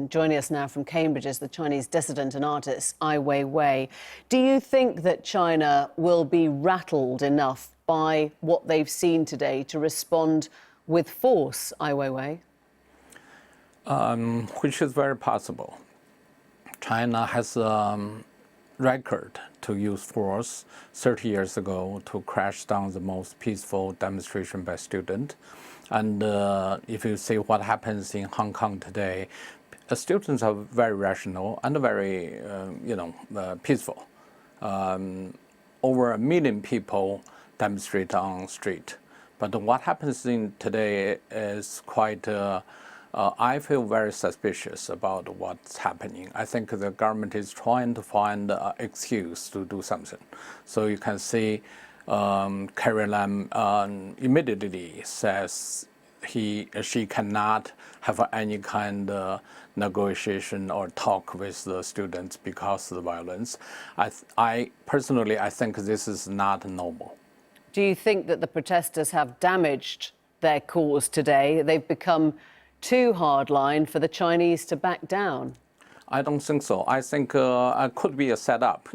joining us now from Cambridge is the Chinese dissident and artist Ai Weiwei. Do you think that China will be rattled enough by what they've seen today to respond with force, Ai Weiwei? Which is very possible. China has a record to use force 30 years ago to crash down the most peaceful demonstration by students. And if you see what happens in Hong Kong today, students are very rational and very, peaceful. Over 1 million people demonstrate on the street. But what happens in today is quite, I feel very suspicious about what's happening. I think the government is trying to find an excuse to do something. So you can see Carrie Lam immediately says she cannot have any kind of negotiation or talk with the students because of the violence. I personally, I think this is not normal. Do you think that the protesters have damaged their cause today? They've become too hardline for the Chinese to back down? I don't think so. I think it could be a setup.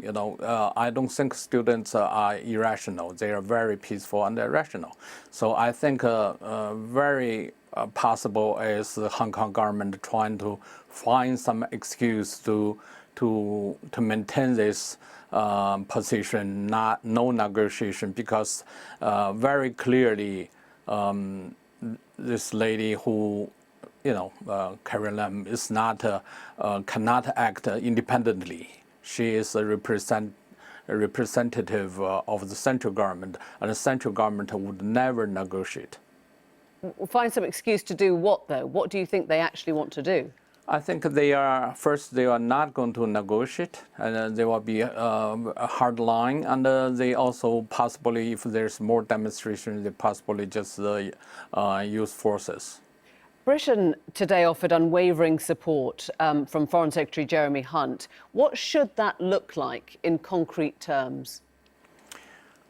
I don't think students are irrational. They are very peaceful and rational. So I think very possible is the Hong Kong government trying to find some excuse to maintain this position, no negotiation, because very clearly this lady who Carrie Lam is not cannot act independently. She is a representative of the central government, and the central government would never negotiate. Find some excuse to do what, though? What do you think they actually want to do? I think they are not going to negotiate, and there will be a hard line, and they also possibly, if there's more demonstration, they possibly just use forces. Britain today offered unwavering support from Foreign Secretary Jeremy Hunt. What should that look like in concrete terms?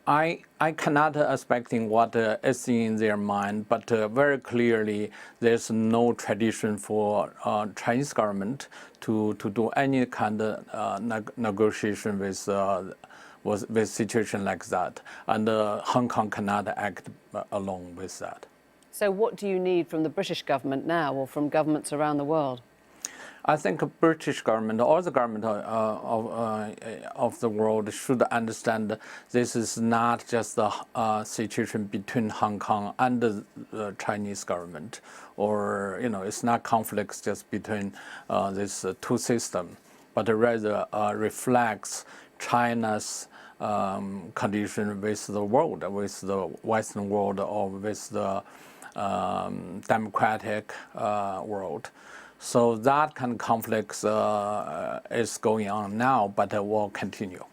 I cannot expecting what is in their mind, but very clearly there's no tradition for Chinese government to do any kind of negotiation with situation like that, and Hong Kong cannot act alone with that. So what do you need from the British government now, or from governments around the world? I think the British government or the government of the world should understand this is not just a situation between Hong Kong and the Chinese government, or it's not conflicts just between these two systems, but rather reflects China's condition with the world, with the Western world, or with the democratic world. So that kind of conflicts is going on now, but will continue.